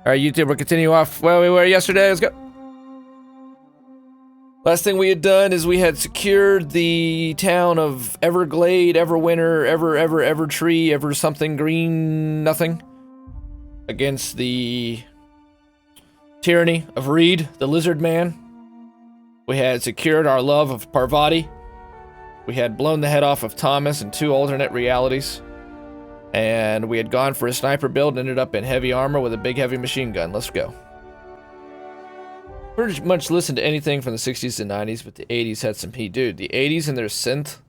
All right, YouTube, we'll continue off where we were yesterday. Let's go. Last thing we had done is we had secured the town of Everglade, Everwinter, Evertree, Ever something green, nothing, against the tyranny of Reed, the lizard man. We had secured our love of Parvati. We had blown the head off of Thomas in 2 alternate realities. And we had gone for a sniper build and ended up in heavy armor with a big heavy machine gun. Let's go. Pretty much listened to anything from the 60s and 90s, but the 80s had some heat. Dude, the 80s and their synth.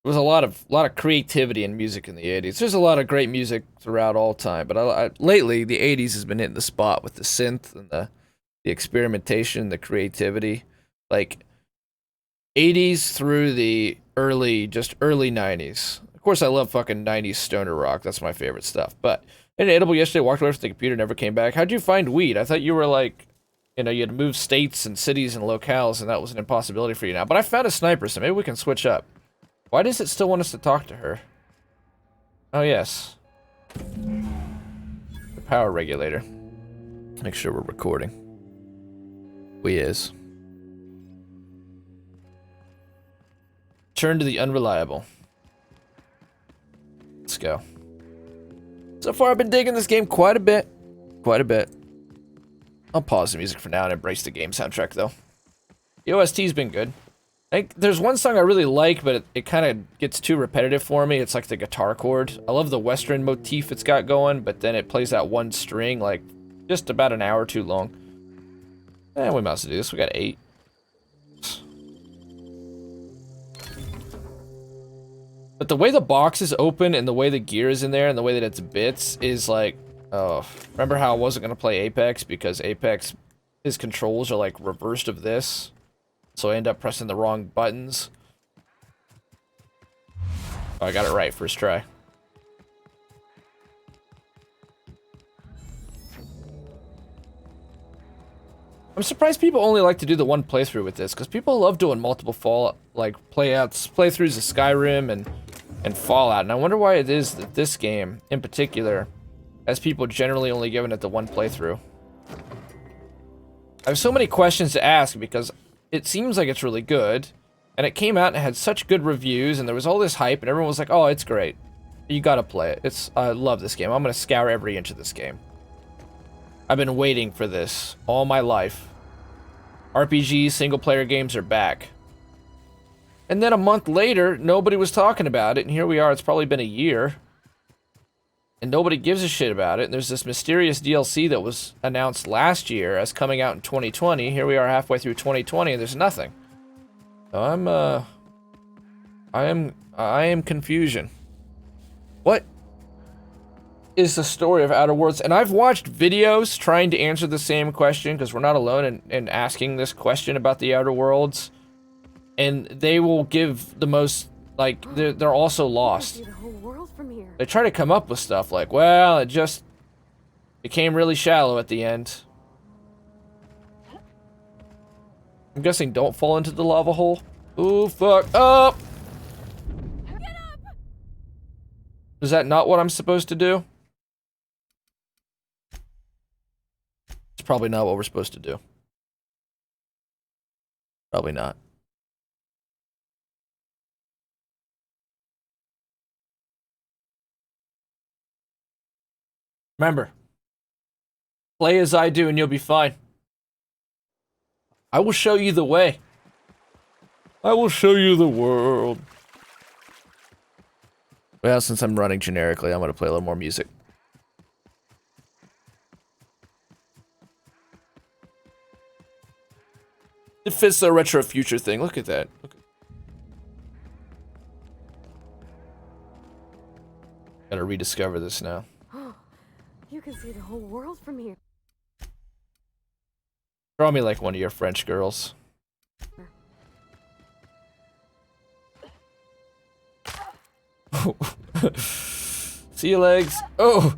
There was a lot of creativity in music in the 80s. There's a lot of great music throughout all time, but lately the 80s has been hitting the spot with the synth and the experimentation, the creativity. Like 80s through the early 90s. Of course, I love fucking 90s stoner rock. That's my favorite stuff. But I ate an edible yesterday, walked away from the computer, never came back. How'd you find weed? I thought you were like, you know, you had moved states and cities and locales, and that was an impossibility for you now. But I found a sniper, so maybe we can switch up. Why does it still want us to talk to her? Oh, yes. The power regulator. Make sure we're recording. We is. Turn to the unreliable. Let's go. So far, I've been digging this game quite a bit. Quite a bit. I'll pause the music for now and embrace the game soundtrack, though. The OST's been good. There's one song I really like, but it kind of gets too repetitive for me. It's like the guitar chord. I love the Western motif it's got going, but then it plays that one string like just about an hour too long. Eh, we might as well do this. We got 8. But the way the box is open and the way the gear is in there and the way that it's bits is like, oh, remember how I wasn't going to play Apex because Apex, his controls are like reversed of this. So I end up pressing the wrong buttons. Oh, I got it right first try. I'm surprised people only like to do the one playthrough with this, because people love doing multiple Fallout, like playthroughs of Skyrim and Fallout, and I wonder why it is that this game, in particular, has people generally only giving it the one playthrough. I have so many questions to ask, because it seems like it's really good, and it came out and it had such good reviews, and there was all this hype, and everyone was like, oh, it's great. You gotta play it. I love this game. I'm gonna scour every inch of this game. I've been waiting for this all my life. RPG single-player games are back. And then a month later, nobody was talking about it, and here we are, it's probably been a year. And nobody gives a shit about it, and there's this mysterious DLC that was announced last year as coming out in 2020. Here we are halfway through 2020, and there's nothing. So I am confusion. What is the story of Outer Worlds? And I've watched videos trying to answer the same question, because we're not alone in asking this question about the Outer Worlds. And they will give the most, like, they're also lost. They try to come up with stuff like, well, it just became really shallow at the end. I'm guessing don't fall into the lava hole. Ooh, fuck up! Is that not what I'm supposed to do? It's probably not what we're supposed to do. Probably not. Remember, play as I do and you'll be fine. I will show you the way. I will show you the world. Well, since I'm running generically, I'm going to play a little more music. It fits the retro future thing. Look at that. Gotta rediscover this now. You can see the whole world from here. Draw me like one of your French girls. See your legs. Oh!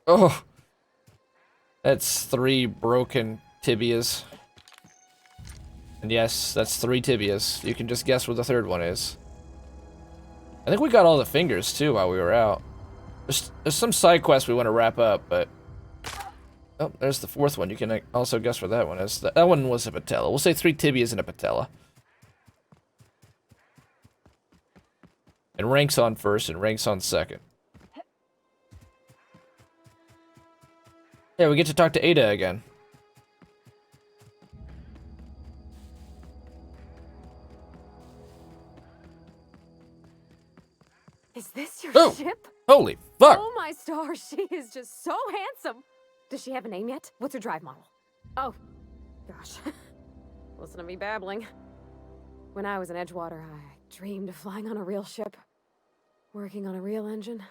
Oh! That's 3 broken tibias. And yes, that's 3 tibias. You can just guess what the 3rd one is. I think we got all the fingers, too, while we were out. There's some side quests we want to wrap up, but... Oh, there's the fourth one. You can also guess where that one is. That one was a patella. We'll say 3 tibias and a patella. And ranks on first and ranks on second. Yeah, we get to talk to Ada again. Is this your Oh! ship? Holy fuck! Oh my stars, she is just so handsome. Does she have a name yet? What's her drive model? Oh, gosh. Listen to me babbling. When I was in Edgewater, I dreamed of flying on a real ship, working on a real engine,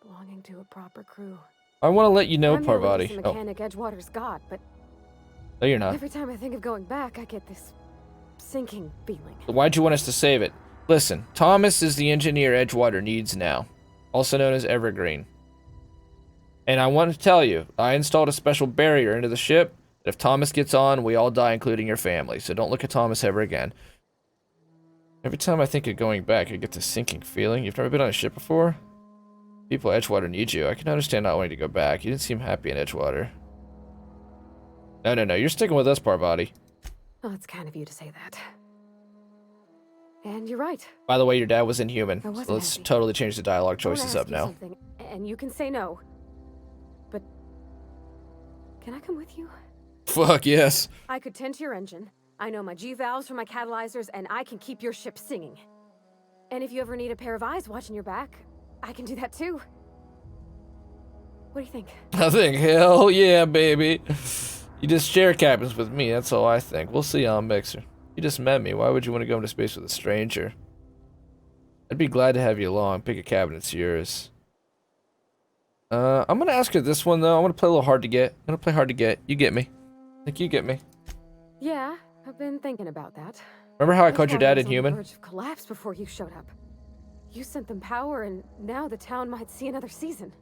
belonging to a proper crew. I want to let you know, I'm the Parvati. latest mechanic Edgewater's got, but No, you're not. every time I think of going back, I get this sinking feeling. Why'd you want us to save it? Listen, Thomas is the engineer Edgewater needs now, also known as Evergreen. And I want to tell you, I installed a special barrier into the ship. That if Thomas gets on, we all die, including your family. So don't look at Thomas ever again. Every time I think of going back, I get this sinking feeling. You've never been on a ship before? People at Edgewater need you. I can understand not wanting to go back. You didn't seem happy in Edgewater. No. You're sticking with us, Parvati. Oh, it's kind of you to say that. And you're right. By the way, your dad was Inhuman. I wasn't So let's happy. totally change the dialogue I wanna choices ask up you now. something, and you can say no. But can I come with you? Fuck yes. I could tend to your engine. I know my G-valves from my catalyzers, and I can keep your ship singing. And if you ever need a pair of eyes watching your back, I can do that too. What do you think? I think, hell yeah, baby. You just share cabins with me, that's all I think. We'll see on Mixer. You just met me, why would you want to go into space with a stranger? I'd be glad to have you along. Pick a cabin, it's yours. I'm gonna ask her this one, though. I want to play a little hard to get. I'm gonna play hard to get. You get me. I think you get me. Yeah, I've been thinking about that. Remember how I called your Edgewater dad was on the Inhuman? verge of collapse before you showed up. You sent them power, and now the town might see another season.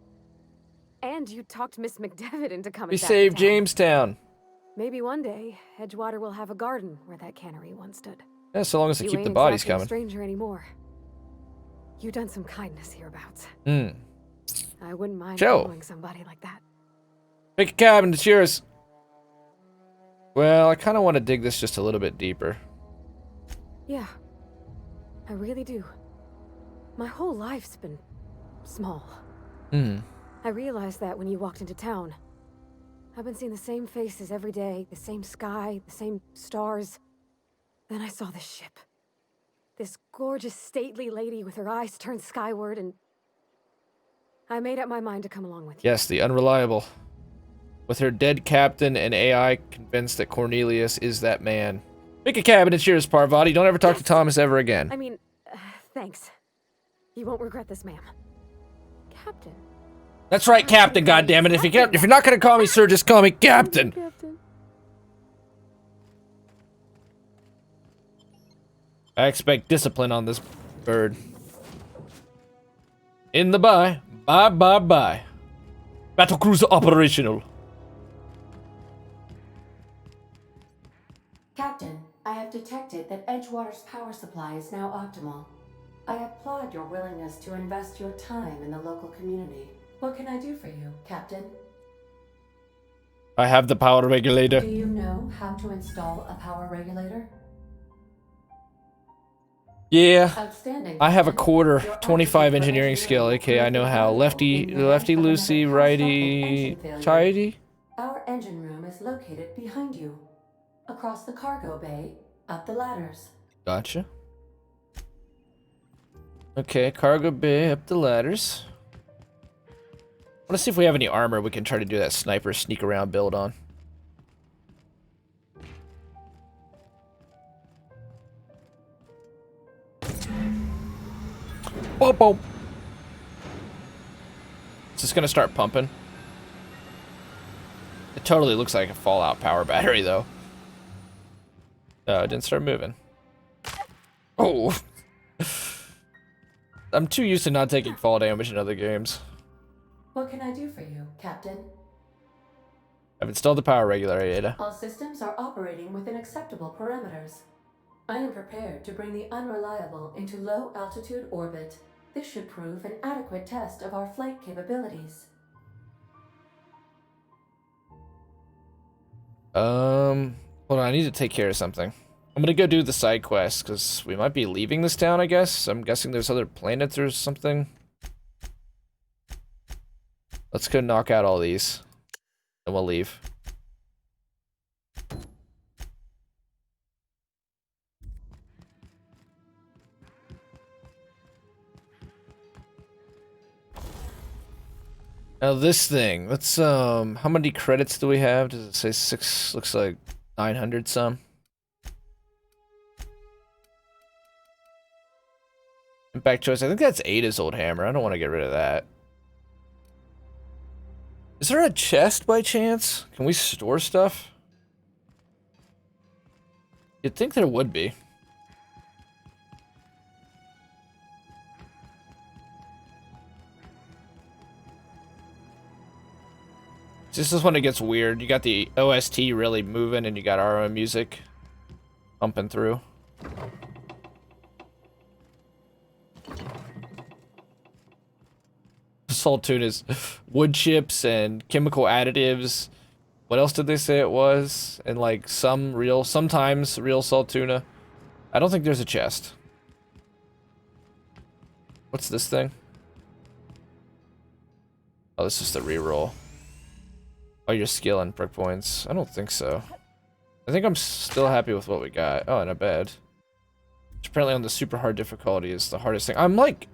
And you talked Miss McDevitt into coming We back to saved town. Jamestown. Maybe one day, Edgewater will have a garden where that cannery once stood. Yeah, so long as they You keep the ain't bodies exactly a coming. stranger anymore. You done some kindness hereabouts. Hmm. I wouldn't mind Joe. following somebody like that. Pick a cabin, it's yours. Well, I kind of want to dig this just a little bit deeper. Yeah, I really do. My whole life's been small. Hmm. I realized that when you walked into town. I've been seeing the same faces every day, the same sky, the same stars. Then I saw this ship. This gorgeous, stately lady with her eyes turned skyward, and I made up my mind to come along with you. Yes, the unreliable. With her dead captain and AI convinced that Cornelius is that man. Pick a cabin, it's yours, Parvati. Don't ever talk to Thomas ever again. I mean, thanks. You won't regret this, ma'am. Captain. That's right, Captain, goddammit. If you're not gonna call me sir, just call me Captain. Captain. I expect discipline on this bird. In the bye. Bye. Battlecruiser operational. Captain, I have detected that Edgewater's power supply is now optimal. I applaud your willingness to invest your time in the local community. What can I do for you, Captain? I have the power regulator. Do you know how to install a power regulator? Yeah. Outstanding. I have a Captain. quarter, Your 25 aptitude for engineering skill, aka I know how. is Lefty, invaluable lefty, in the loosey, event of a righty, catastrophic engine failure. tighty. Our engine room is located behind you. Across the cargo bay, up the ladders. Gotcha. Okay, cargo bay, up the ladders. I want to see if we have any armor we can try to do that sniper sneak around build on. Boom, boom. Is this gonna start pumping? It totally looks like a Fallout power battery, though. No, it didn't start moving. Oh. I'm too used to not taking fall damage in other games. What can I do for you, Captain? I've installed the power regulator, Ada. All systems are operating within acceptable parameters. I am prepared to bring the unreliable into low-altitude orbit. This should prove an adequate test of our flight capabilities. Hold on, I need to take care of something. I'm gonna go do the side quest, because we might be leaving this town, I guess. I'm guessing there's other planets or something. Let's go knock out all these. Then we'll leave. Now this thing, let's, how many credits do we have? Does it say 6? Looks like 900 some. Impact choice, I think that's Ada's old hammer. I don't want to get rid of that. Is there a chest by chance? Can we store stuff? You'd think there would be. This is when it gets weird. You got the OST really moving and you got our own music pumping through. Salt tunas, wood chips and chemical additives. What else did they say it was? And like sometimes real salt tuna. I don't think there's a chest. What's this thing? Oh, this is the reroll. Oh, your skill and perk points. I don't think so. I think I'm still happy with what we got. Oh, and a bed. Which apparently on the super hard difficulty is the hardest thing. I'm like,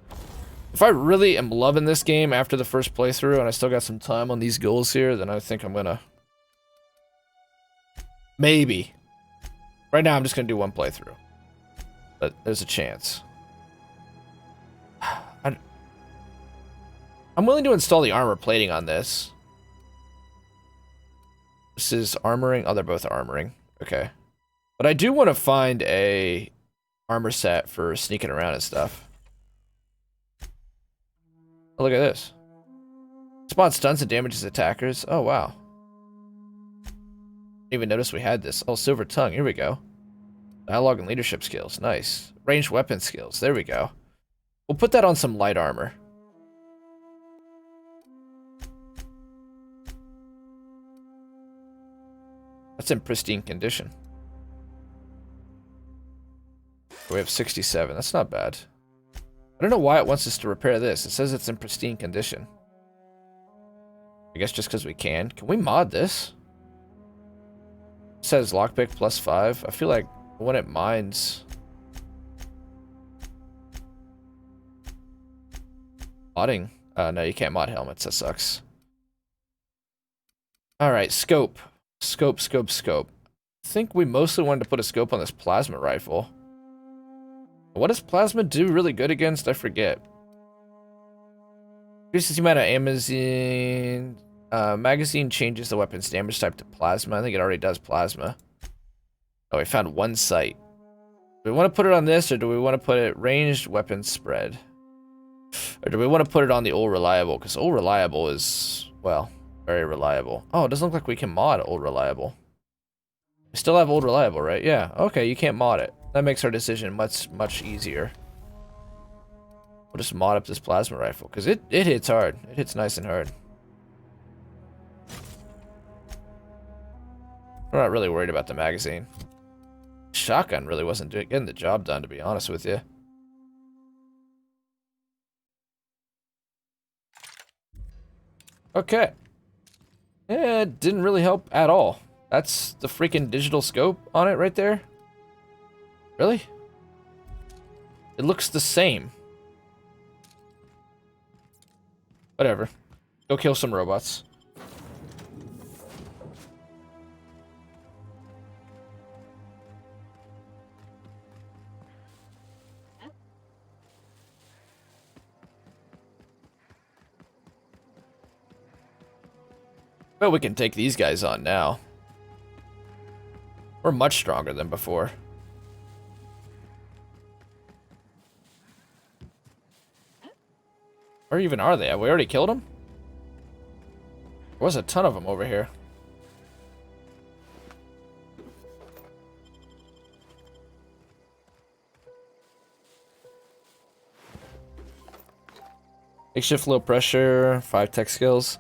if I really am loving this game after the first playthrough and I still got some time on these goals here, then I think I'm gonna... Maybe. Right now I'm just gonna do one playthrough. But there's a chance. I'm willing to install the armor plating on this. This is armoring. Oh, they're both armoring. Okay. But I do want to find a armor set for sneaking around and stuff. Oh, look at this. Spawn stunts and damages attackers. Oh, wow. Didn't even notice we had this. Oh, silver tongue. Here we go. Dialogue and leadership skills. Nice. Ranged weapon skills. There we go. We'll put that on some light armor. That's in pristine condition. We have 67. That's not bad. I don't know why it wants us to repair this. It says it's in pristine condition. I guess just because we can. Can we mod this? It says lockpick +5. I feel like when it mines... Modding. No, you can't mod helmets. That sucks. Alright, scope. Scope. I think we mostly wanted to put a scope on this plasma rifle. What does plasma do really good against? I forget. Increases the amount of Amazon... magazine changes the weapon's damage type to plasma. I think it already does plasma. Oh, we found one site. Do we want to put it on this, or do we want to put it ranged weapon spread? Or do we want to put it on the Old Reliable? Because Old Reliable is, well, very reliable. Oh, it doesn't look like we can mod Old Reliable. We still have Old Reliable, right? Yeah. Okay, you can't mod it. That makes our decision much easier. We'll just mod up this plasma rifle, because it hits hard. It hits nice and hard. We're not really worried about the magazine. Shotgun really wasn't getting the job done, to be honest with you. Okay. It didn't really help at all. That's the freaking digital scope on it right there. Really? It looks the same. Whatever. Go kill some robots. But we can take these guys on now. We're much stronger than before. Where even are they? Have we already killed them? There was a ton of them over here. Makeshift low pressure, 5 tech skills.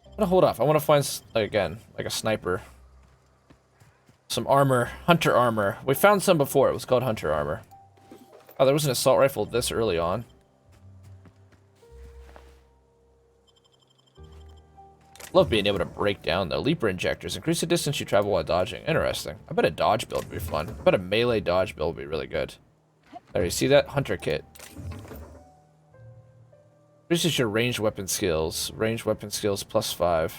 I'm gonna hold off. I want to find, again, like a sniper. Some armor. Hunter armor. We found some before. It was called hunter armor. Oh, there was an assault rifle this early on. Love being able to break down the leaper injectors. Increase the distance you travel while dodging. Interesting. I bet a dodge build would be fun. I bet a melee dodge build would be really good. There, you see that? Hunter kit. Increases your ranged weapon skills. Ranged weapon skills +5.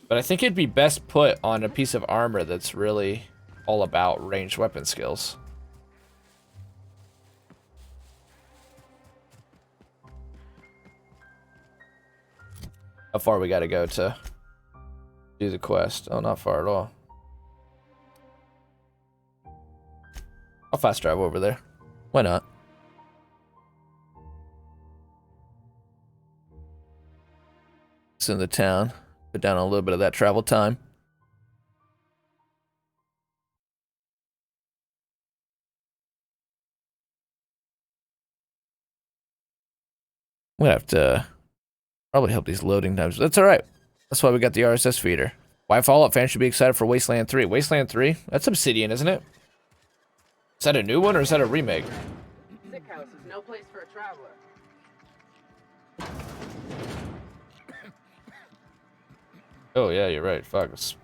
But I think it'd be best put on a piece of armor that's really all about ranged weapon skills. How far we gotta go to do the quest? Oh, not far at all. I'll fast drive over there. Why not? It's in the town. Put down a little bit of that travel time. I'm gonna have to probably help these loading times. That's alright. That's why we got the RSS feeder. Why Fallout fans should be excited for Wasteland 3. Wasteland 3? That's Obsidian, isn't it? Is that a new one or is that a remake? Sick house is no place for a traveler. Oh yeah, you're right. Fuck, it's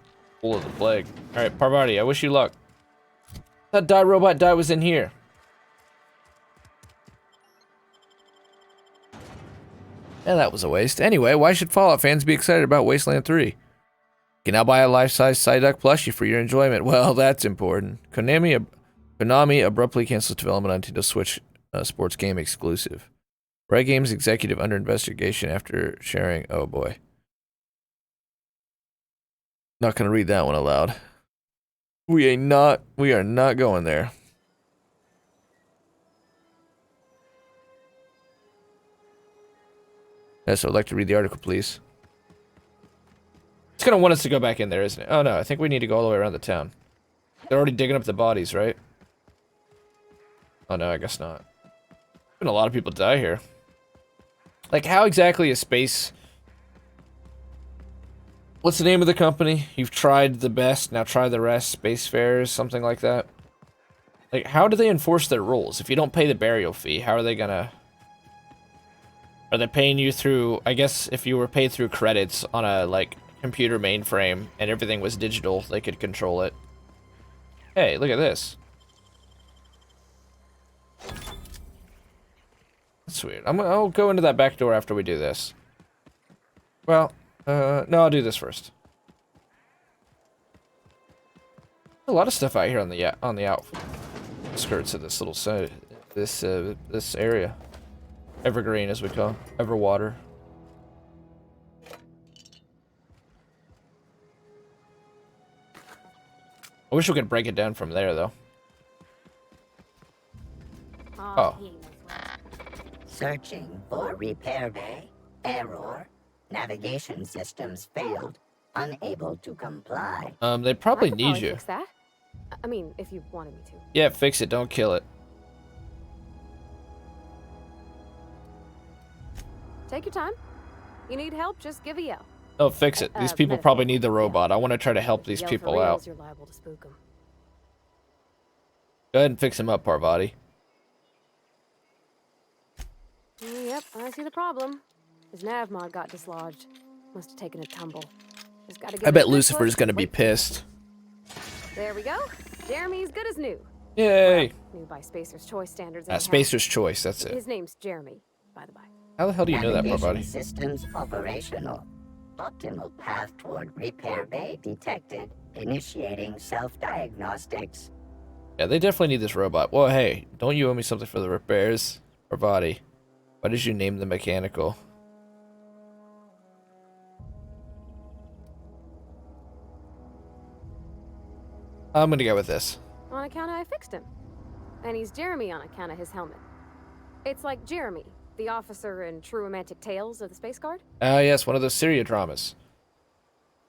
full of the plague. Alright, Parvati, I wish you luck. That die robot die was in here. Yeah, that was a waste. Anyway, why should Fallout fans be excited about Wasteland 3? You can now buy a life-size Psyduck plushie for your enjoyment. Well, that's important. Konami abruptly canceled development on Nintendo Switch sports game exclusive. Riot Games executive under investigation after sharing... Oh, boy. Not gonna read that one aloud. We are not going there. Yes, I'd like to read the article, please. It's gonna want us to go back in there, isn't it? Oh no, I think we need to go all the way around the town. They're already digging up the bodies, right? Oh no, I guess not. Been a lot of people die here. Like, how exactly is space... What's the name of the company? You've tried the best, now try the rest. Spacefarers, something like that. Like, how do they enforce their rules? If you don't pay the burial fee, how are they gonna... Are they paying you through... I guess if you were paid through credits on a, like, computer mainframe and everything was digital, they could control it. Hey, look at this. That's weird. I'll go into that back door after we do this. Well... no, I'll do this first. A lot of stuff out here on the outskirts of this little this area. Evergreen, as we call Everwater. I wish we could break it down from there, though. Oh. Searching for repair bay. Error. Navigation systems failed. Unable to comply. They probably I could need you. Fix that. I mean, if you wanted me to. Yeah, fix it. Don't kill it. Take your time. You need help, just give a yell. No, fix it. These people probably need the robot. I want to try to help these Yell people for reals, out. You're liable to spook 'em. Go ahead and fix him up, Parvati. Yep, I see the problem. His nav mod got dislodged. Must have taken a tumble. Just gotta get I bet a good Lucifer's push. gonna be Wait. pissed. There we go. Jeremy's good as new. Yay! New by Spacer's Choice standards. Spacer's Choice, that's it. His name's Jeremy, by the by. How the hell do you know that, Navigation Parvati? systems operational. Optimal path toward repair bay detected. Initiating self-diagnostics. Yeah, they definitely need this robot. Well, hey, don't you owe me something for the repairs? Parvati, why did you name the mechanical? I'm gonna go with this. On account of I fixed him. And he's Jeremy on account of his helmet. It's like Jeremy, the officer in True Romantic Tales of the Space Guard. Ah, yes, one of those Syria dramas.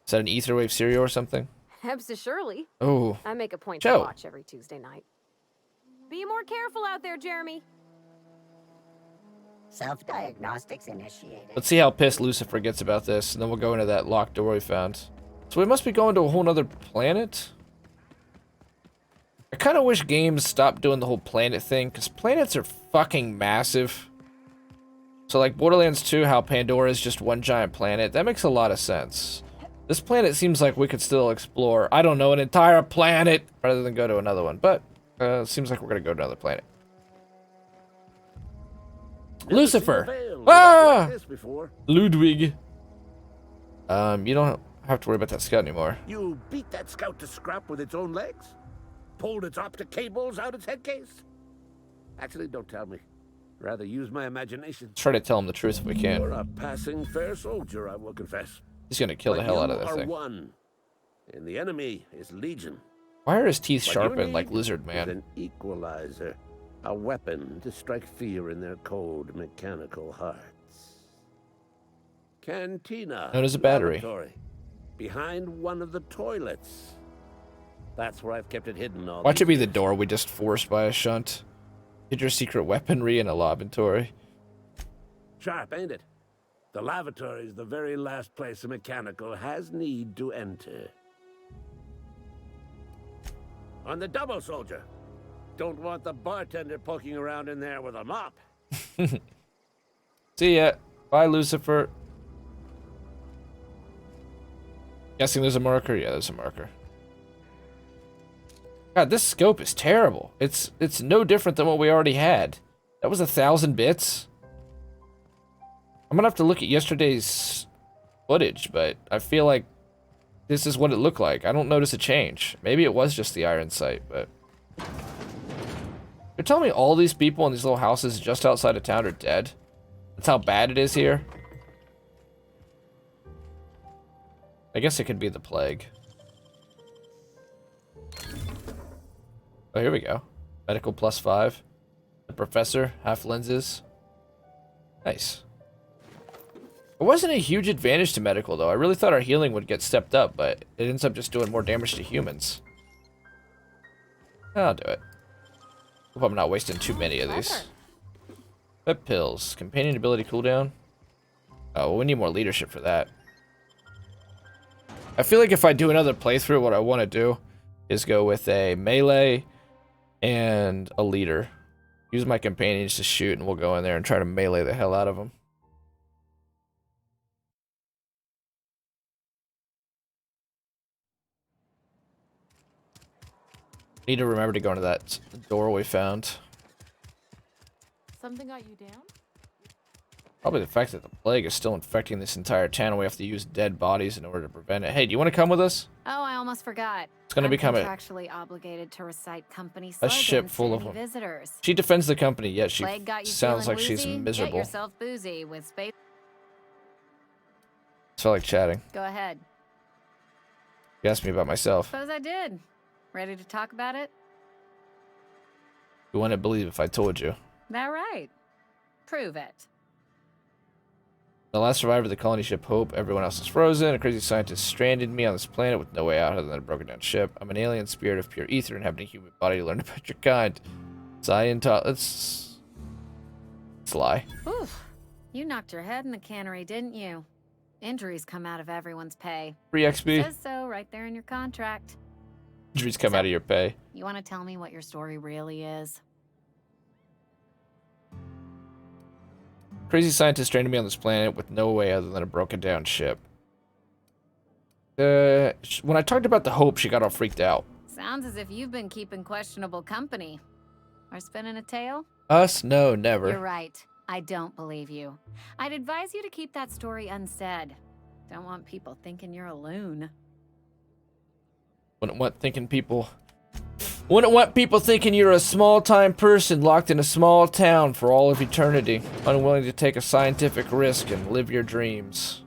Is that an Etherwave Syria or something? Surely. Oh, I make a point Joe. to watch every Tuesday night. Be more careful out there, Jeremy. Self-diagnostics initiated. Let's see how pissed Lucifer gets about this, and then we'll go into that locked door we found. So we must be going to a whole nother planet? I kind of wish games stopped doing the whole planet thing, because planets are fucking massive. So like Borderlands 2, how Pandora is just one giant planet, that makes a lot of sense. This planet seems like we could still explore, I don't know, an entire planet, rather than go to another one, but it seems like we're going to go to another planet. Lucifer! Ah! Ludwig. You don't have to worry about that scout anymore. You beat that scout to scrap with its own legs? Pulled its optic cables out its head case? Actually, don't tell me. Rather use my imagination. Try to tell him the truth if we can. You're a passing fair soldier, I will confess. He's gonna kill the hell out of that you are thing. one, and the enemy is legion. Why are his teeth What sharpened you like need Lizard is Man? an equalizer. A weapon to strike fear in their cold mechanical hearts. Cantina. Known as a battery. Lavatory, behind one of the toilets. That's where I've kept it hidden all Watch these it be the years. door we just forced by a shunt. Hid your secret weaponry in a lavatory. Sharp, ain't it? The lavatory is the very last place a mechanical has need to enter. On the double, soldier. Don't want the bartender poking around in there with a mop. See ya. Bye, Lucifer. Guessing there's a marker? Yeah, there's a marker. God, this scope is terrible. It's no different than what we already had. That was 1,000 bits. I'm gonna have to look at yesterday's footage, but I feel like this is what it looked like. I don't notice a change. Maybe it was just the iron sight, but... You're telling me all these people in these little houses just outside of town are dead? That's how bad it is here? I guess it could be the plague. Oh, here we go. Medical +5. The professor, half lenses. Nice. It wasn't a huge advantage to medical, though. I really thought our healing would get stepped up, but it ends up just doing more damage to humans. I'll do it. Hope I'm not wasting too many of these. Pep pills. Companion ability cooldown. Oh, well, we need more leadership for that. I feel like if I do another playthrough, what I want to do is go with a melee and a leader. Use my companions to shoot, and we'll go in there and try to melee the hell out of them. Need to remember to go into that door we found. Something got you down? Probably the fact that the plague is still infecting this entire town, and we have to use dead bodies in order to prevent it. Hey, do you want to come with us? Oh, I almost forgot. It's gonna become contractually obligated to recite company a slogans ship full to of any them. visitors. She defends the company, yet she Plague got you sounds feeling like she's woozy? Get miserable. yourself boozy with space. So I like chatting. Go ahead. You asked me about myself. Suppose I did. Ready to talk about it? You wouldn't believe if I told you. That right. Prove it. The last survivor of the colony ship Hope, everyone else is frozen. A crazy scientist stranded me on this planet with no way out other than a broken down ship. I'm an alien spirit of pure ether inhabiting a human body to learn about your kind. Let's lie. Oof. You knocked your head in the cannery, didn't you? Injuries come out of everyone's pay. Free XP. Says so right there in your contract. Injuries come out of your pay. You want to tell me what your story really is? Crazy scientist stranded me on this planet with no way other than a broken down ship. When I talked about the Hope, she got all freaked out. Sounds as if you've been keeping questionable company. Or spinning a tale? Us? No, never. You're right. I don't believe you. I'd advise you to keep that story unsaid. Don't want people thinking you're a loon. Wouldn't want people thinking you're a small-time person locked in a small town for all of eternity, unwilling to take a scientific risk and live your dreams.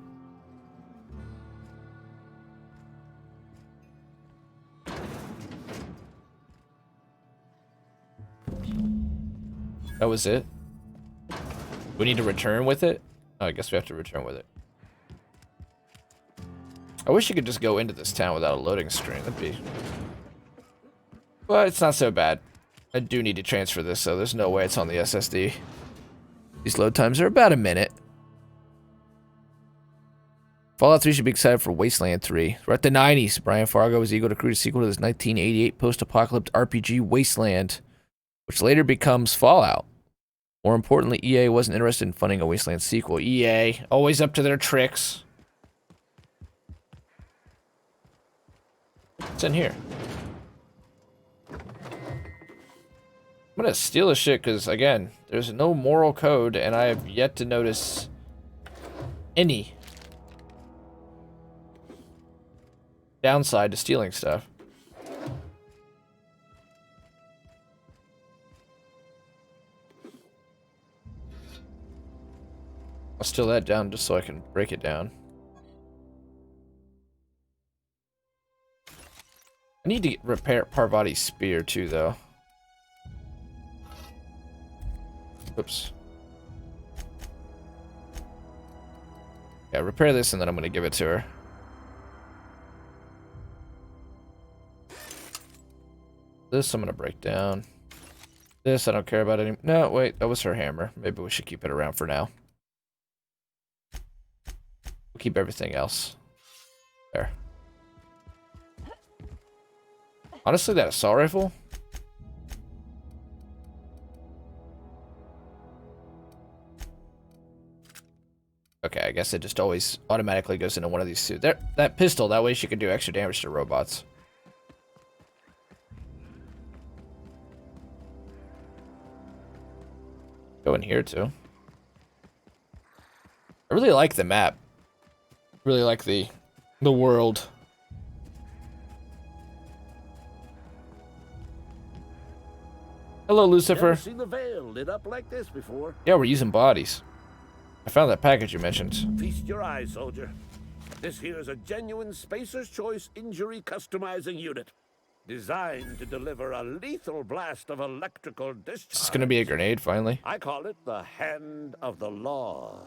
That was it? We need to return with it? Oh, I guess we have to return with it. I wish you could just go into this town without a loading screen. That'd be... But it's not so bad. I do need to transfer this, so there's no way it's on the SSD. These load times are about a minute. Fallout 3 should be excited for Wasteland 3. We're at the 90s. Brian Fargo was eager to create a sequel to this 1988 post-apocalyptic RPG Wasteland, which later becomes Fallout. More importantly, EA wasn't interested in funding a Wasteland sequel. EA, always up to their tricks. What's in here? I'm gonna steal this shit because, again, there's no moral code and I have yet to notice any downside to stealing stuff. I'll steal that down just so I can break it down. I need to repair Parvati's spear too, though. Oops. Yeah, repair this and then I'm gonna give it to her. This I'm gonna break down. This I don't care about any. No, wait, that was her hammer. Maybe we should keep it around for now. We'll keep everything else. There. Honestly, that assault rifle? Okay, I guess it just always automatically goes into one of these two. There, that pistol, that way she can do extra damage to robots. Go in here too. I really like the map. Really like the world. Hello, Lucifer. Never seen the Veil lit up like this before. Yeah, we're using bodies. I found that package you mentioned. Feast your eyes, soldier. This here is a genuine Spacer's Choice injury customizing unit. Designed to deliver a lethal blast of electrical discharge. Is this gonna be a grenade, finally? I call it the Hand of the Law.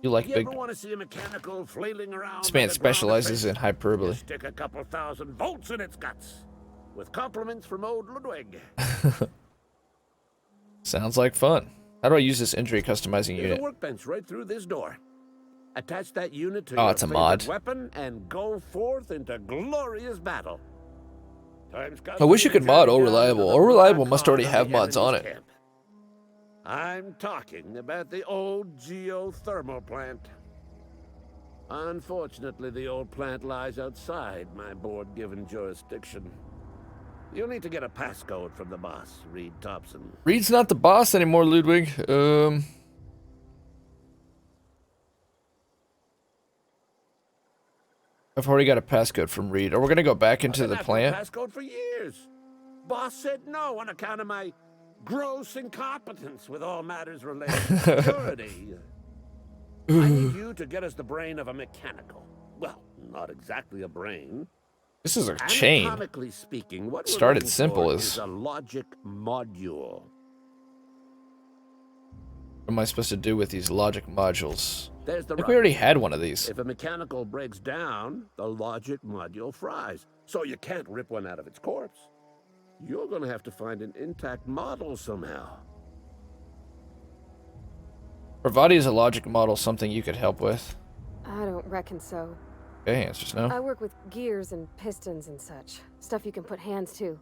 You like You big... ever want to see a mechanical flailing around? This man like a specializes ground in hyperbole. fish? Stick a couple thousand volts in its guts. With compliments from old Ludwig. Sounds like fun. How do I use this injury customizing There's unit? a workbench right through this door. Attach that unit to Oh, your it's a favorite mod. weapon and go forth into glorious battle. I wish you could mod All Reliable. All Reliable must already have mods on it. Camp. I'm talking about the old geothermal plant. Unfortunately, the old plant lies outside my board-given jurisdiction. You'll need to get a passcode from the boss, Reed Thompson. Reed's not the boss anymore, Ludwig. I've already got a passcode from Reed. Or we're gonna go back into I've the been plant. after a passcode for years. Boss said no on account of my gross incompetence with all matters related to security. I need you to get us the brain of a mechanical. Well, not exactly a brain. This is a chain. Anatomically speaking, what we're Started looking simple for as- is a logic module. What am I supposed to do with these logic modules? There's the I think rub. we already had one of these. If a mechanical breaks down, the logic module fries. So you can't rip one out of its corpse. You're gonna have to find an intact model somehow. Pravati is a logic model, something you could help with. I don't reckon so. Okay, answers no. I work with gears and pistons and such. Stuff you can put hands to.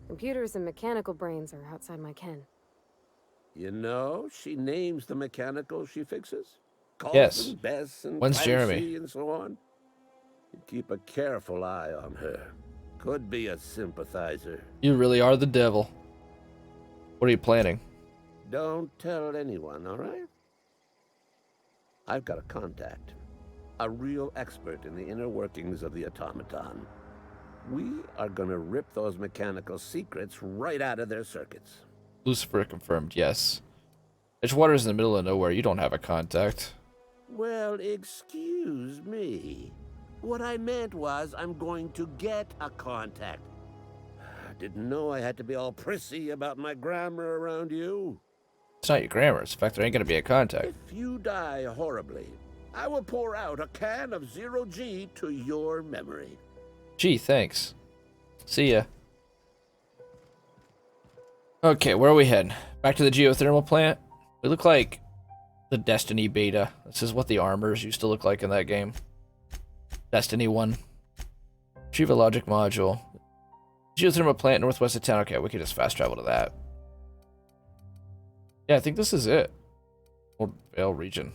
Computers and mechanical brains are outside my ken. You know, she names the mechanical she fixes. Calls Yes. them Bess and When's Clancy Jeremy? and so on. You keep a careful eye on her. Could be a sympathizer. You really are the devil. What are you planning? Don't tell anyone, all right? I've got a contact. A real expert in the inner workings of the automaton. We are gonna rip those mechanical secrets right out of their circuits. Lucifer confirmed, yes. Edgewater's in the middle of nowhere. You don't have a contact. Well, excuse me. What I meant was I'm going to get a contact. Didn't know I had to be all prissy about my grammar around you. It's not your grammar. It's the fact there ain't gonna be a contact. If you die horribly, I will pour out a can of Zero G to your memory. Gee, thanks. See ya. Okay, where are we heading? Back to the geothermal plant? We look like the Destiny beta. This is what the armors used to look like in that game. Destiny 1. Retrieve a logic module. Geothermal plant northwest of town. Okay, we could just fast travel to that. Yeah, I think this is it. Old Vale region.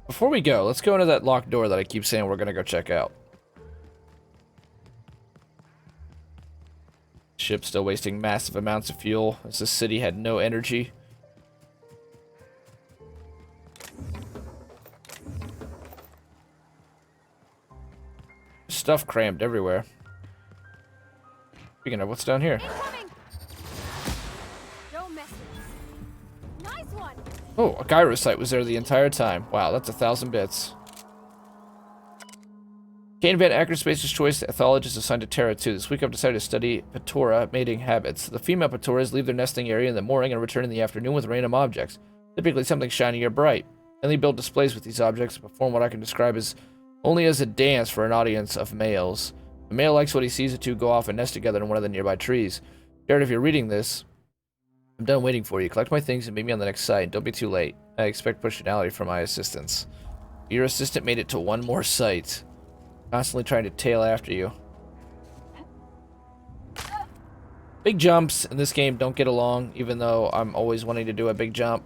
Before we go, let's go into that locked door that I keep saying we're gonna go check out. Ship still wasting massive amounts of fuel as the city had no energy. Stuff crammed everywhere. Speaking of, what's down here? Incoming! Don't mess with us. Nice one! Oh, a gyro site was there the entire time. Wow, that's 1,000 bits. Kane Van Acker Space's Choice ethologist assigned to Terra 2. This week I've decided to study Patora mating habits. The female Patoras leave their nesting area in the morning and return in the afternoon with random objects, typically something shiny or bright. Then they build displays with these objects and perform what I can describe as only as a dance for an audience of males. The male likes what he sees, the two go off and nest together in one of the nearby trees. Jared, if you're reading this, I'm done waiting for you. Collect my things and meet me on the next site. Don't be too late. I expect personality from my assistants. Your assistant made it to one more site. Constantly trying to tail after you. Big jumps in this game don't get along, even though I'm always wanting to do a big jump.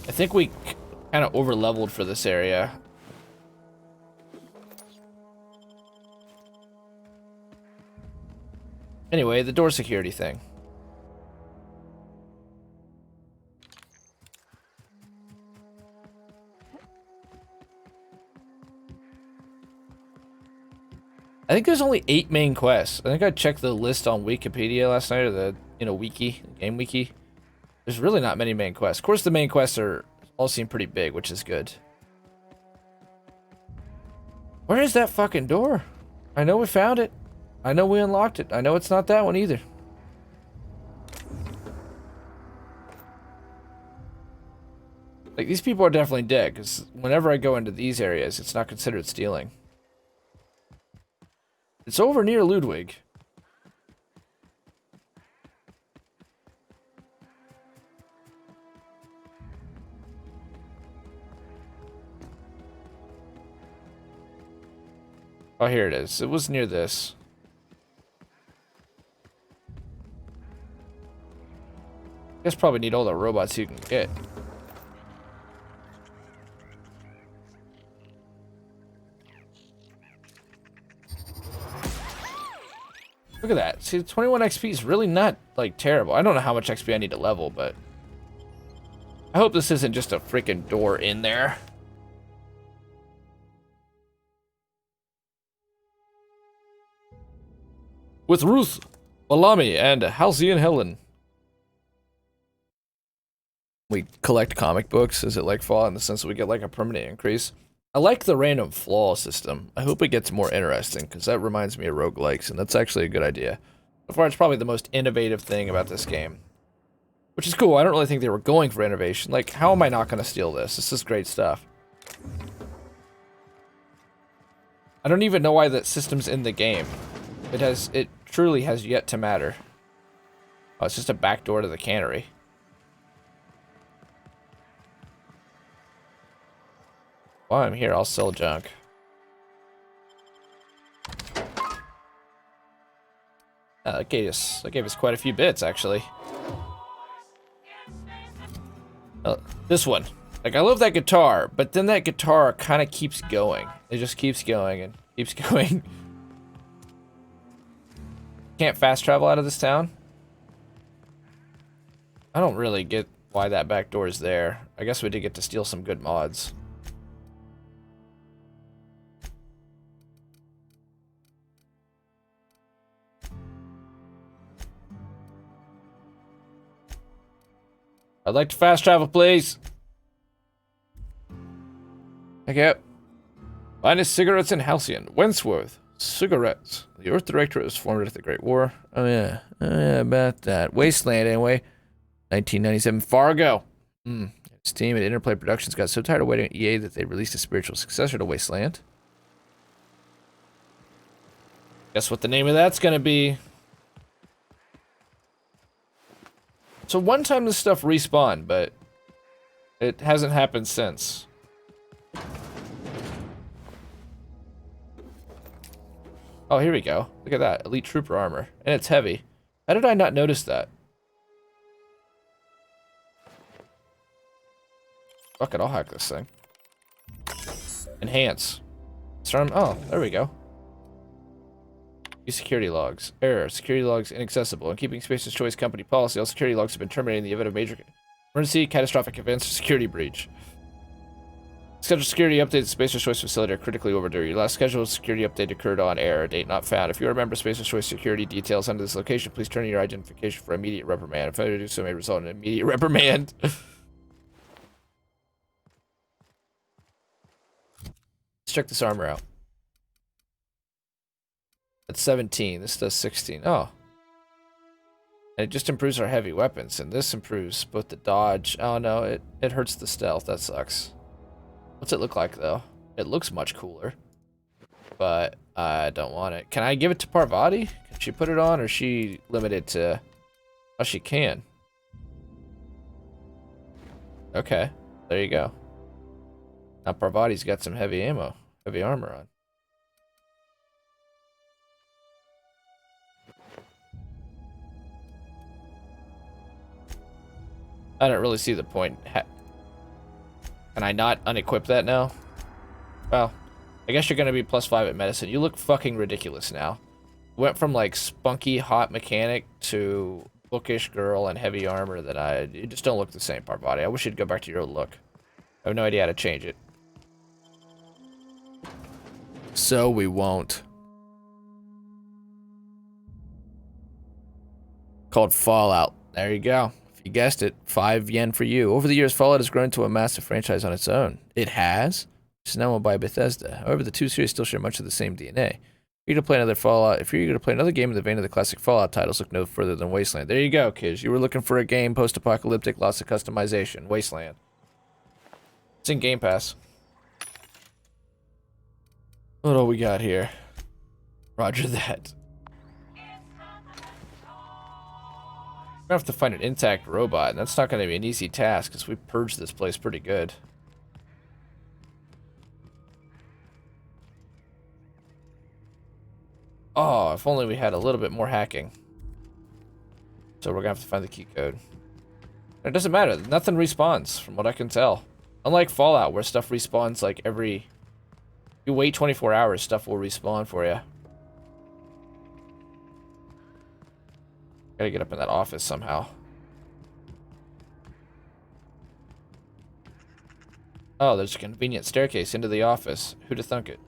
I think we kind of over-leveled for this area. Anyway, the door security thing. I think there's only 8 main quests. I think I checked the list on Wikipedia last night, or the, wiki, game wiki. There's really not many main quests. Of course, the main quests all seem pretty big, which is good. Where is that fucking door? I know we found it. I know we unlocked it. I know it's not that one either. Like, these people are definitely dead, because whenever I go into these areas, it's not considered stealing. It's over near Ludwig. Oh, here it is. It was near this. Guess probably need all the robots you can get. Look at that. See, 21 XP is really not, like, terrible. I don't know how much XP I need to level, but I hope this isn't just a freaking door in there. With Ruth, Balami, and Halcyon Helen. We collect comic books. Is it like Fallout in the sense that we get like a permanent increase? I like the random flaw system. I hope it gets more interesting, because that reminds me of roguelikes, and that's actually a good idea. So far, it's probably the most innovative thing about this game. Which is cool. I don't really think they were going for innovation. Like, how am I not going to steal this? This is great stuff. I don't even know why that system's in the game. It truly has yet to matter. Oh, it's just a back door to the cannery. While I'm here, I'll sell junk. That gave us quite a few bits, actually. This one. Like, I love that guitar, but then that guitar kind of keeps going. It just keeps going and keeps going. Can't fast travel out of this town? I don't really get why that back door is there. I guess we did get to steal some good mods. I'd like to fast travel, please. Okay. Finest cigarettes in Halcyon. Wentworth. Cigarettes. The Earth Directorate was formed after the Great War. Oh, yeah. About that. Wasteland, anyway. 1997. Fargo. Its team at Interplay Productions got so tired of waiting at EA that they released a spiritual successor to Wasteland. Guess what the name of that's gonna be. So one time this stuff respawned, but it hasn't happened since. Oh, here we go. Look at that. Elite Trooper armor. And it's heavy. How did I not notice that? Fuck it, I'll hack this thing. Enhance. Oh, there we go. Use security logs. Error. Security logs inaccessible. In keeping Spacer's Choice company policy, all security logs have been terminated in the event of major emergency, catastrophic events, or security breach. Scheduled security update at Spacer's Choice facility are critically overdue. Your last scheduled security update occurred on error. Date not found. If you remember Spacer's Choice security details under this location, please turn in your identification for immediate reprimand. If failure to do so may result in immediate reprimand. Let's check this armor out. That's 17. This does 16. Oh. And it just improves our heavy weapons. And this improves both the dodge. Oh no, it hurts the stealth. That sucks. What's it look like, though? It looks much cooler. But I don't want it. Can I give it to Parvati? Can she put it on, or is she limited to... Oh, she can. Okay. There you go. Now Parvati's got some heavy ammo. Heavy armor on. I don't really see the point. Can I not unequip that now? Well, I guess you're gonna be +5 at medicine. You look fucking ridiculous now. Went from like spunky hot mechanic to bookish girl and heavy armor that you just don't look the same, Parvati. I wish you'd go back to your old look. I have no idea how to change it. So we won't. Called Fallout. There you go. You guessed it, 5 yen for you. Over the years, Fallout has grown into a massive franchise on its own. It has? It's now owned by Bethesda. However, the two series still share much of the same DNA. If you're going to play another Fallout, if you're going to play another game in the vein of the classic Fallout titles, look no further than Wasteland. There you go, kids. You were looking for a game, post-apocalyptic, lots of customization. Wasteland. It's in Game Pass. What do we got here? Roger that. We're gonna have to find an intact robot, and that's not gonna be an easy task, because we purged this place pretty good. Oh, if only we had a little bit more hacking. So we're gonna have to find the key code. It doesn't matter, nothing respawns, from what I can tell. Unlike Fallout, where stuff respawns like every... You wait 24 hours, stuff will respawn for you. Gotta get up in that office somehow. Oh, there's a convenient staircase into the office. Who'da thunk it?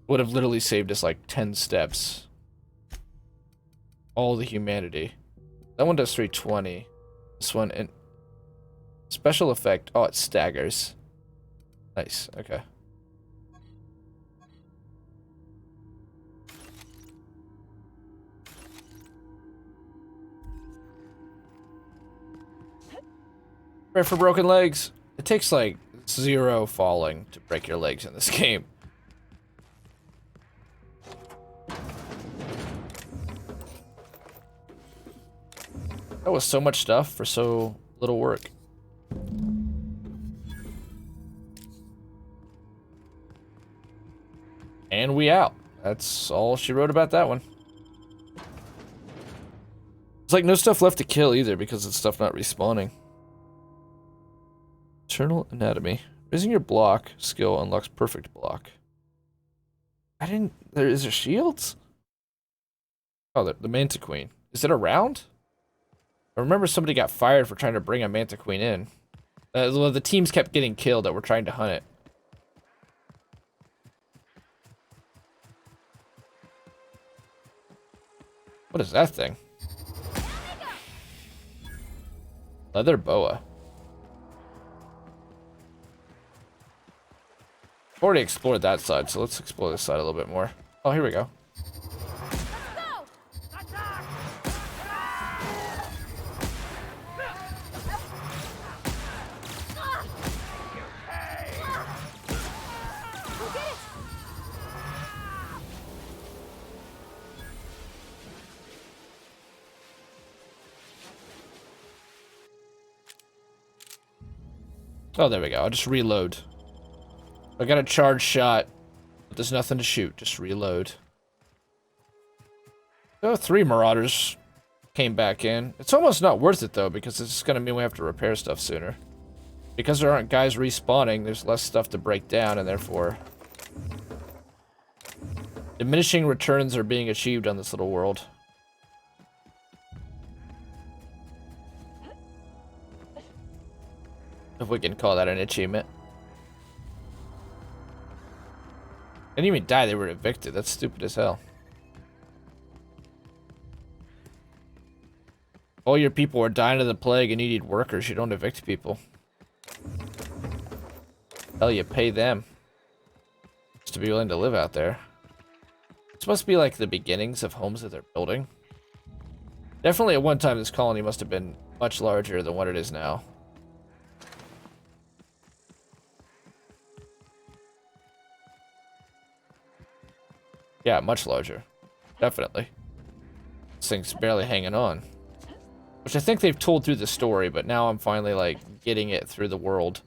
Would have literally saved us like 10 steps. All the humanity. That one does 320. This one... Special effect. Oh, it staggers. Nice. Okay. Pray for broken legs. It takes like 0 falling to break your legs in this game. That was so much stuff for so little work. And we out. That's all she wrote about that one. It's like no stuff left to kill either because it's stuff not respawning. Eternal Anatomy. Raising your block skill unlocks perfect block. Is there shields? Oh, the Manta Queen. Is it around? I remember somebody got fired for trying to bring a Manta Queen in. Well, the teams kept getting killed that were trying to hunt it. What is that thing? Leather boa. Already explored that side, so let's explore this side a little bit more. Oh, here we go. Oh, there we go. I'll just reload. I got a charged shot, but there's nothing to shoot. Just reload. Oh, 3 Marauders came back in. It's almost not worth it, though, because it's going to mean we have to repair stuff sooner. Because there aren't guys respawning, there's less stuff to break down, and therefore... diminishing returns are being achieved on this little world. If we can call that an achievement. They didn't even die, they were evicted. That's stupid as hell. All your people are dying of the plague and you need workers. You don't evict people. Hell, you pay them just to be willing to live out there. This must be like the beginnings of homes that they're building. Definitely at one time this colony must have been much larger than what it is now. Yeah, much larger. Definitely. This thing's barely hanging on. Which I think they've told through the story, but now I'm finally, like, getting it through the world.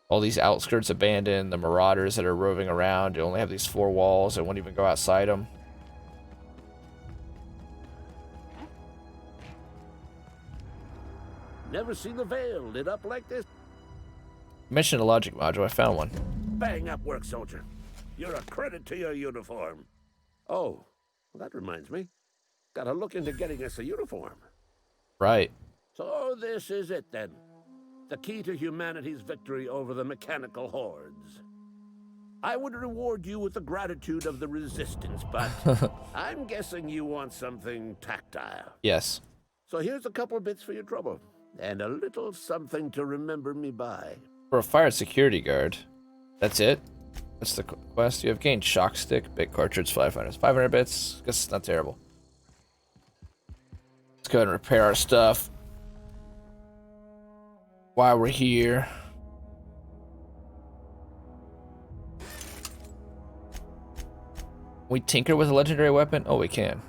All these outskirts abandoned, the Marauders that are roving around, you only have these 4 walls, and won't even go outside them. Never seen the Veil lit up like this. You mentioned a logic module, I found one. Bang up work, soldier. You're a credit to your uniform. Oh, well, that reminds me. Gotta look into getting us a uniform. Right. So this is it then. The key to humanity's victory over the mechanical hordes. I would reward you with the gratitude of the Resistance, but I'm guessing you want something tactile. Yes. So here's a couple bits for your trouble, and a little something to remember me by. For a fire security guard. That's it? That's the quest. You have gained shock stick, bit cartridge, 500. 500 bits. Guess it's not terrible. Let's go ahead and repair our stuff. While we're here. We tinker with a legendary weapon? Oh, we can.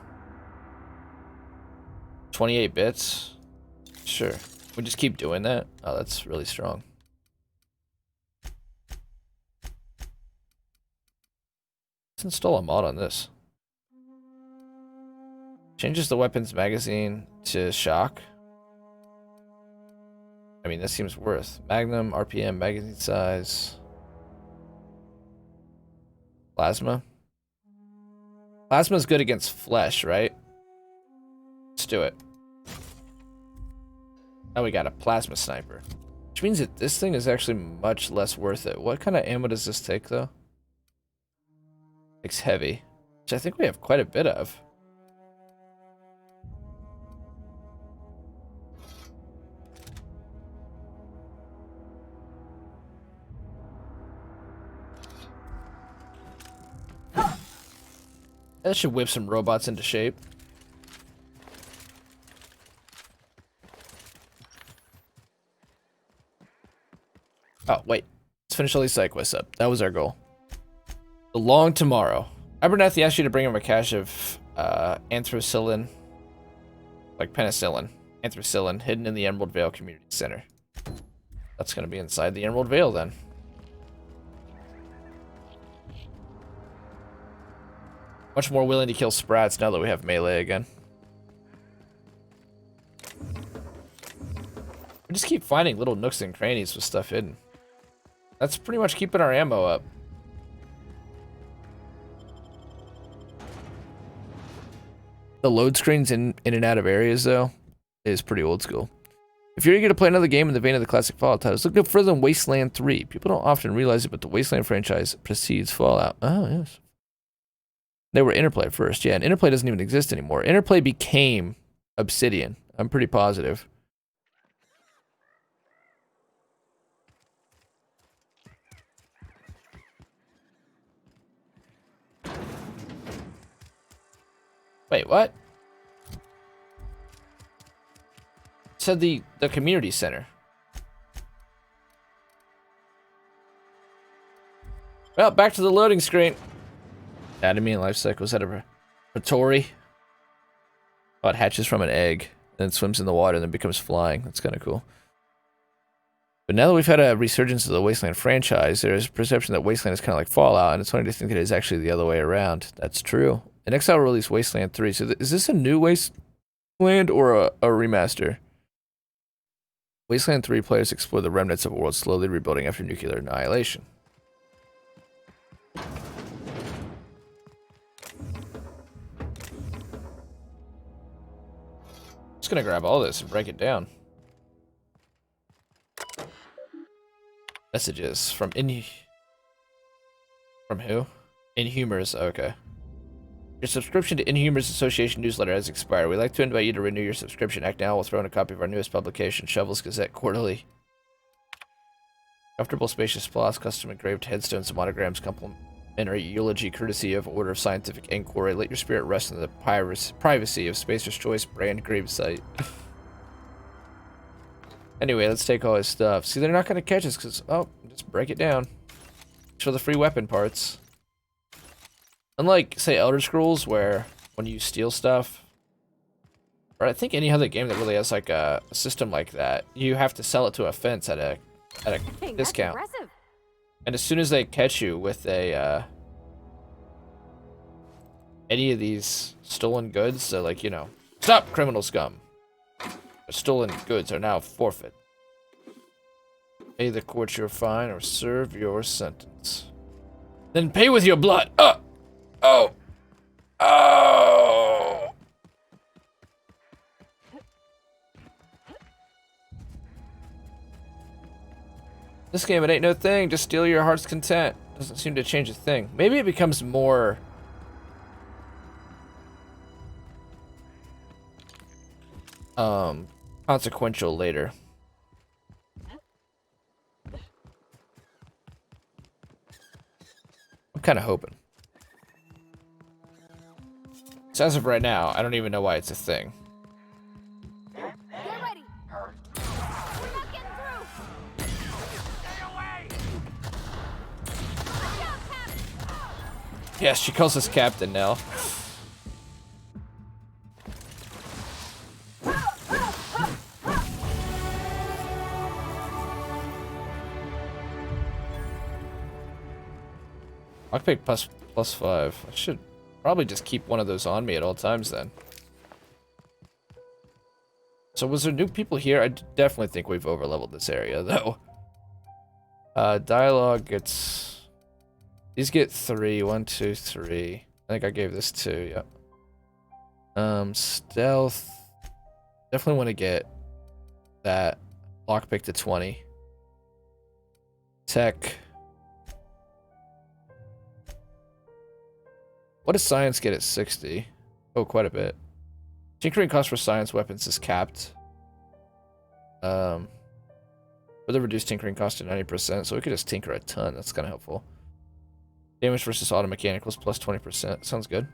28 bits? Sure. We just keep doing that? Oh, that's really strong. Let's install a mod on this. Changes the weapon's magazine to shock. I mean, this seems worth. Magnum, RPM, magazine size. Plasma. Plasma's good against flesh, right? Let's do it. Now we got a plasma sniper. Which means that this thing is actually much less worth it. What kind of ammo does this take, though? Takes heavy. Which I think we have quite a bit of. That should whip some robots into shape. Oh, wait. Let's finish all these side quests up. That was our goal. The Long Tomorrow. Abernathy asked you to bring him a cache of anthracillin. Like penicillin. Anthracillin hidden in the Emerald Vale Community Center. That's going to be inside the Emerald Vale then. Much more willing to kill sprats now that we have melee again. We just keep finding little nooks and crannies with stuff hidden. That's pretty much keeping our ammo up. The load screens in and out of areas, though, is pretty old school. If you're eager to play another game in the vein of the classic Fallout titles, look no further than Wasteland 3. People don't often realize it, but the Wasteland franchise precedes Fallout. Oh, yes. They were Interplay first, yeah, and Interplay doesn't even exist anymore. Interplay became Obsidian. I'm pretty positive. Wait, what? It said the community center. Well, back to the loading screen. Anatomy and life cycle. Is that a Praetori? Oh, it hatches from an egg, then swims in the water, and then becomes flying. That's kind of cool. But now that we've had a resurgence of the Wasteland franchise, there's a perception that Wasteland is kind of like Fallout, and it's funny to think that it's actually the other way around. That's true. And Exile released Wasteland 3, so is this a new Wasteland or a remaster? Wasteland 3 players explore the remnants of a world slowly rebuilding after nuclear annihilation. Just gonna grab all this and break it down. Messages from From who? Inhumers, okay. Your subscription to Inhumers Association newsletter has expired. We'd like to invite you to renew your subscription. Act now. We'll throw in a copy of our newest publication, Shovels Gazette Quarterly. Comfortable, spacious plots, custom engraved headstones and monograms, complimentary eulogy courtesy of Order of Scientific Inquiry. Let your spirit rest in the privacy of Spacer's Choice brand grave site. Anyway, let's take all his stuff. See, they're not going to catch us because, oh, just break it down. Show the free weapon parts. Unlike, say, Elder Scrolls, where when you steal stuff, or I think any other game that really has like a system like that, you have to sell it to a fence at a Dang, discount. That's impressive. And as soon as they catch you with a any of these stolen goods, so like, you know, stop, criminal scum. Stolen goods are now forfeit. Pay the court your fine or serve your sentence. Then pay with your blood. Oh! Oh! This game, it ain't no thing. Just steal your heart's content. Doesn't seem to change a thing. Maybe it becomes more... consequential later. I'm kind of hoping. So as of right now, I don't even know why it's a thing. Get ready. We're not getting through. Stay away. Watch out, Captain. Yes, she calls us Captain now. Lockpick plus 5. I should probably just keep one of those on me at all times then. So was there new people here? I definitely think we've overleveled this area though. Dialogue gets... These get 3. 1, 2, 3. I think I gave this 2, yep. Stealth. Definitely want to get that. Lockpick to 20. Tech. What does science get at 60? Oh, quite a bit. Tinkering cost for science weapons is capped. With a reduced tinkering cost to 90%, so we could just tinker a ton. That's kind of helpful. Damage versus auto mechanicals plus 20%. Sounds good.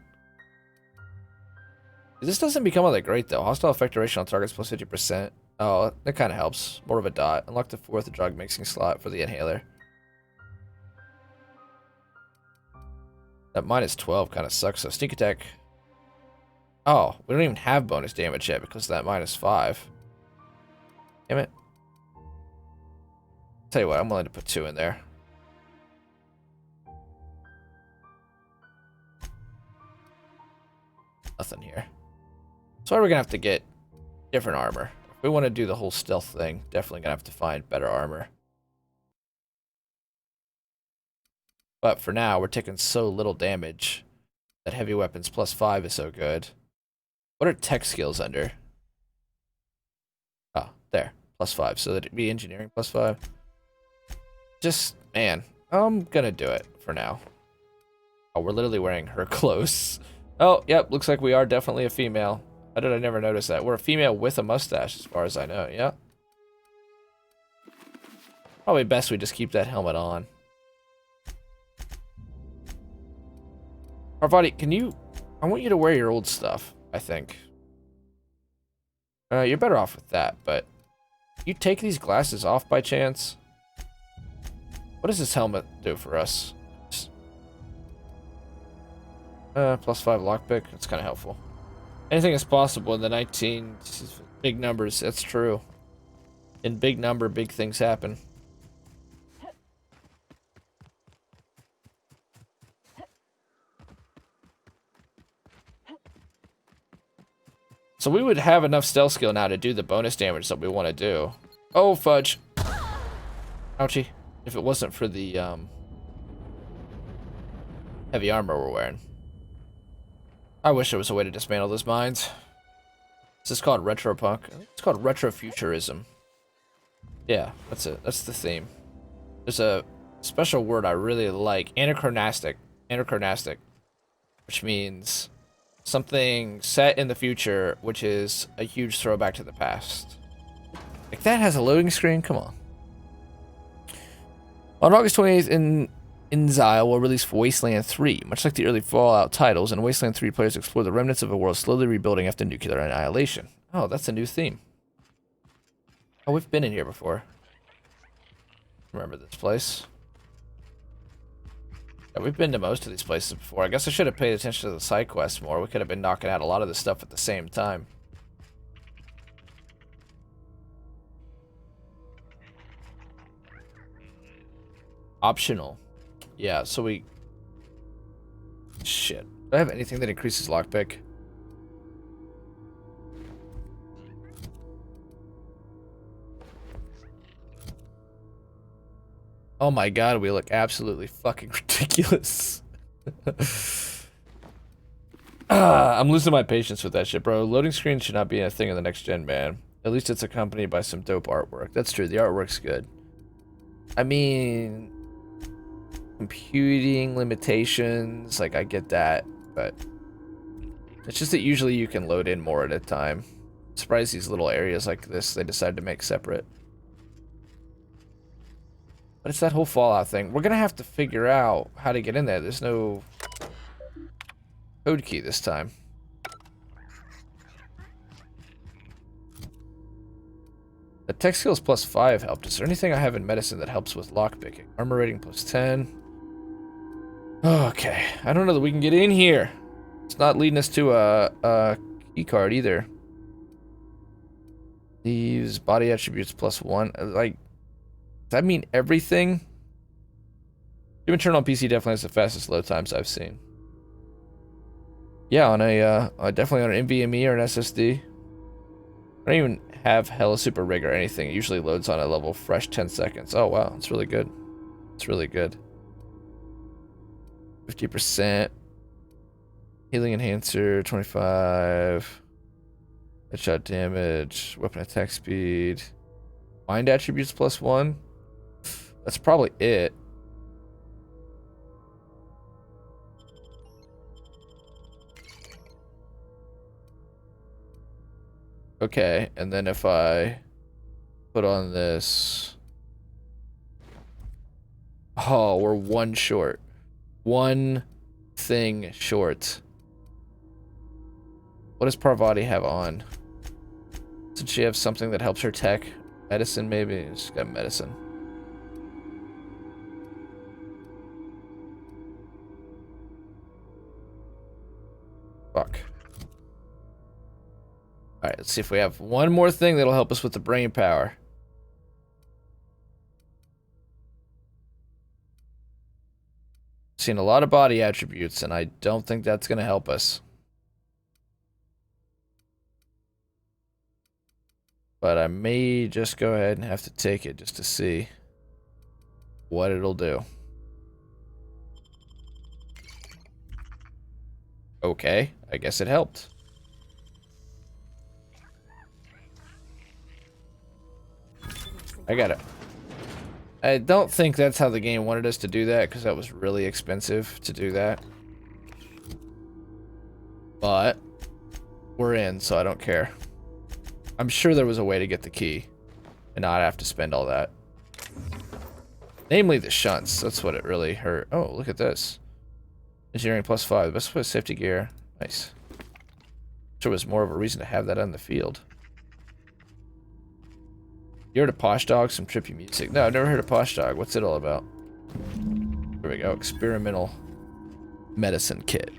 This doesn't become all that great, though. Hostile effect duration on targets plus 50%. Oh, that kind of helps. More of a dot. Unlock the 4th drug mixing slot for the inhaler. That minus 12 kind of sucks, so sneak attack. Oh, we don't even have bonus damage yet because of that minus 5. Damn it. Tell you what, I'm willing to put 2 in there. Nothing here. So we're gonna have to get different armor. If we want to do the whole stealth thing, definitely gonna have to find better armor. But for now, we're taking so little damage that heavy weapons plus 5 is so good. What are tech skills under? Oh, there. Plus 5. So that'd be engineering plus 5. Just, man, I'm gonna do it for now. Oh, we're literally wearing her clothes. Oh, yep, looks like we are definitely a female. How did I never notice that? We're a female with a mustache, as far as I know, yeah. Probably best we just keep that helmet on. Parvati, can you... I want you to wear your old stuff, I think. You're better off with that, but... You take these glasses off by chance? What does this helmet do for us? Plus 5 lockpick. That's kind of helpful. Anything is possible in the 19... Big numbers, that's true. In big number, big things happen. So we would have enough stealth skill now to do the bonus damage that we want to do. Oh, fudge. Ouchie. If it wasn't for the heavy armor we're wearing. I wish there was a way to dismantle those mines. This is called retropunk. It's called retrofuturism. Yeah, that's it. That's the theme. There's a special word I really like. Anachronistic. Anachronistic. Which means something set in the future, which is a huge throwback to the past. Like that has a loading screen? Come on. On August 28th, InXile will release Wasteland 3. Much like the early Fallout titles, in Wasteland 3, players explore the remnants of a world slowly rebuilding after nuclear annihilation. Oh, that's a new theme. Oh, we've been in here before. Remember this place? Yeah, we've been to most of these places before. I guess I should have paid attention to the side quests more. We could have been knocking out a lot of this stuff at the same time. Optional. Yeah, so we... Shit. Do I have anything that increases lockpick? Oh my god, we look absolutely fucking ridiculous. I'm losing my patience with that shit, bro. Loading screen should not be a thing in the next gen, man. At least it's accompanied by some dope artwork. That's true, the artwork's good. I mean... computing limitations, like I get that, but... it's just that usually you can load in more at a time. I'm surprised these little areas like this, they decided to make separate. But it's that whole Fallout thing. We're gonna have to figure out how to get in there. There's no code key this time. The tech skills plus 5 helped. Is there anything I have in medicine that helps with lockpicking? Armor rating plus 10. Okay. I don't know that we can get in here. It's not leading us to a key card either. These body attributes plus 1. Like, does that mean everything? Doom Eternal on PC definitely has the fastest load times I've seen. Yeah, on a definitely on an NVMe or an SSD. I don't even have Hella Super Rig or anything. It usually loads on a level fresh 10 seconds. Oh wow, it's really good. It's really good. 50%. Healing enhancer, 25. Headshot damage, weapon attack speed. Mind attributes plus 1. That's probably it. Okay, and then if I put on this... Oh, we're one short. One thing short. What does Parvati have on? Does she have something that helps her tech? Medicine, maybe? She's got medicine. Fuck. Alright, let's see if we have one more thing that'll help us with the brain power. Seen a lot of body attributes, and I don't think that's going to help us. But I may just go ahead and have to take it just to see what it'll do. Okay, I guess it helped. I got it. I don't think that's how the game wanted us to do that, because that was really expensive to do that. But we're in, so I don't care. I'm sure there was a way to get the key and not have to spend all that. Namely the shunts. That's what it really hurt. Oh, look at this. Engineering plus 5. Best put safety gear. Nice. There was more of a reason to have that on the field. You heard of Posh Dog? Some trippy music. No, I've never heard of Posh Dog. What's it all about? There we go. Experimental medicine kit.